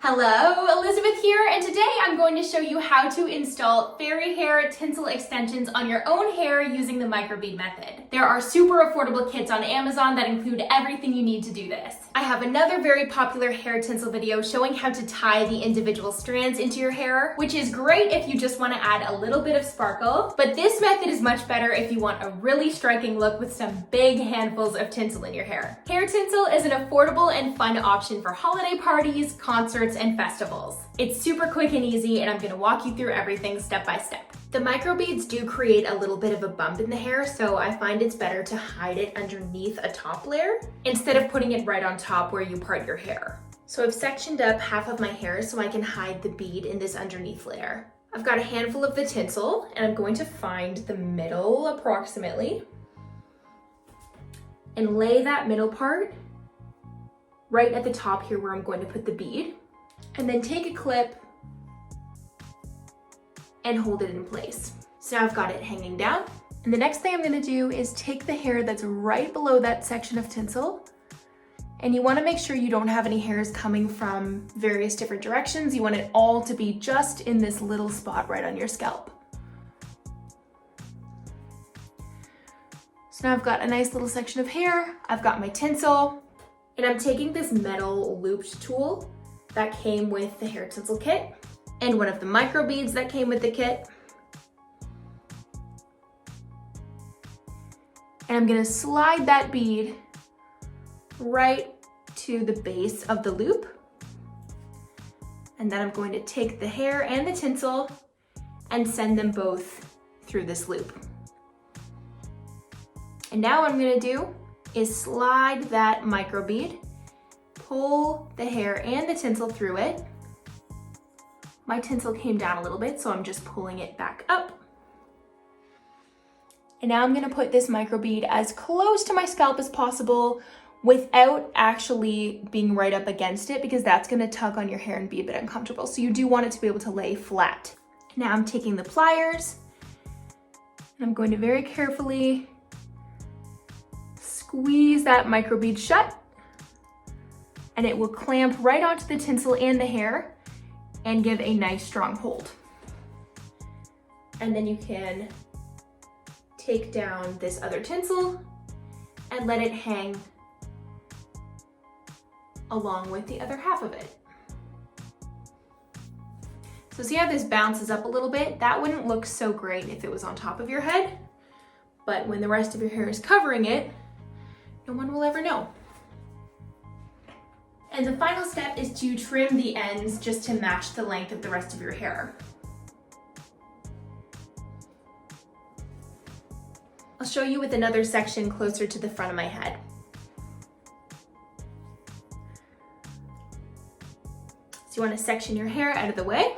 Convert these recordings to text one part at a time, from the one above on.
Hello, Elizabeth here, and today I'm going to show you how to install fairy hair tinsel extensions on your own hair using the microbead method. There are super affordable kits on Amazon that include everything you need to do this. I have another very popular hair tinsel video showing how to tie the individual strands into your hair, which is great if you just want to add a little bit of sparkle, but this method is much better if you want a really striking look with some big handfuls of tinsel in your hair. Hair tinsel is an affordable and fun option for holiday parties, concerts, and festivals. It's super quick and easy, and I'm going to walk you through everything step by step. The microbeads do create a little bit of a bump in the hair, so I find it's better to hide it underneath a top layer instead of putting it right on top where you part your hair. So I've sectioned up half of my hair so I can hide the bead in this underneath layer. I've got a handful of the tinsel, and I'm going to find the middle approximately and lay that middle part right at the top here where I'm going to put the bead, and then take a clip and hold it in place. So now I've got it hanging down. And the next thing I'm gonna do is take the hair that's right below that section of tinsel, and you wanna make sure you don't have any hairs coming from various different directions. You want it all to be just in this little spot right on your scalp. So now I've got a nice little section of hair, I've got my tinsel, and I'm taking this metal looped tool that came with the hair tinsel kit and one of the microbeads that came with the kit. And I'm gonna slide that bead right to the base of the loop. And then I'm going to take the hair and the tinsel and send them both through this loop. And now what I'm gonna do is slide that microbead, pull the hair and the tinsel through it. My tinsel came down a little bit, so I'm just pulling it back up. And now I'm gonna put this microbead as close to my scalp as possible without actually being right up against it, because that's gonna tug on your hair and be a bit uncomfortable. So you do want it to be able to lay flat. Now I'm taking the pliers, and I'm going to very carefully squeeze that microbead shut, and it will clamp right onto the tinsel and the hair and give a nice strong hold. And then you can take down this other tinsel and let it hang along with the other half of it. So see how this bounces up a little bit? That wouldn't look so great if it was on top of your head, but when the rest of your hair is covering it, no one will ever know. And the final step is to trim the ends just to match the length of the rest of your hair. I'll show you with another section closer to the front of my head. So you want to section your hair out of the way.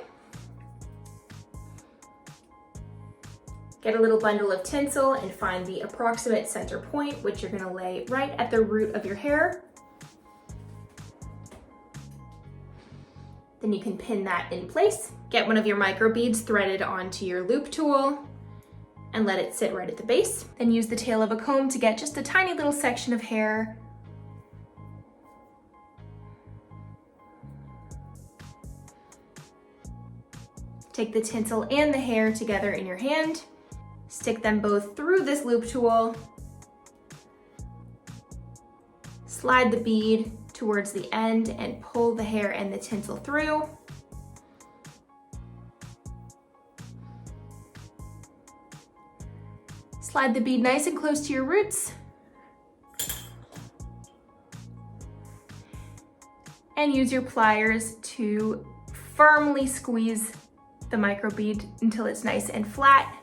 Get a little bundle of tinsel and find the approximate center point, which you're gonna lay right at the root of your hair. Then you can pin that in place. Get one of your microbeads threaded onto your loop tool and let it sit right at the base. Then use the tail of a comb to get just a tiny little section of hair. Take the tinsel and the hair together in your hand. Stick them both through this loop tool. Slide the bead towards the end and pull the hair and the tinsel through. Slide the bead nice and close to your roots. And use your pliers to firmly squeeze the microbead until it's nice and flat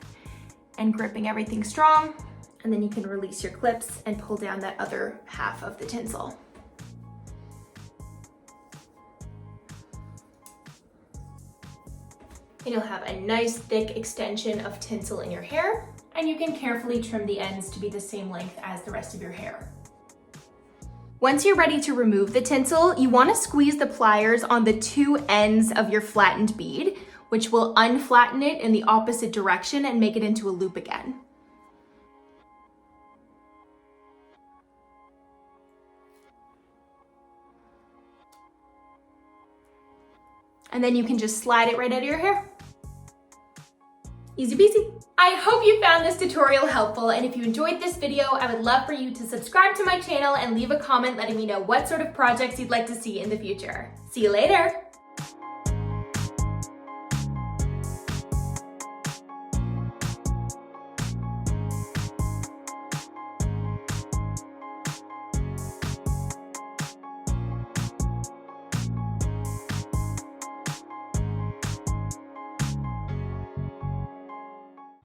and gripping everything strong. And then you can release your clips and pull down that other half of the tinsel. And you'll have a nice thick extension of tinsel in your hair, and you can carefully trim the ends to be the same length as the rest of your hair. Once you're ready to remove the tinsel, you want to squeeze the pliers on the two ends of your flattened bead, which will unflatten it in the opposite direction and make it into a loop again. And then you can just slide it right out of your hair. Easy peasy. I hope you found this tutorial helpful, and if you enjoyed this video, I would love for you to subscribe to my channel and leave a comment letting me know what sort of projects you'd like to see in the future. See you later.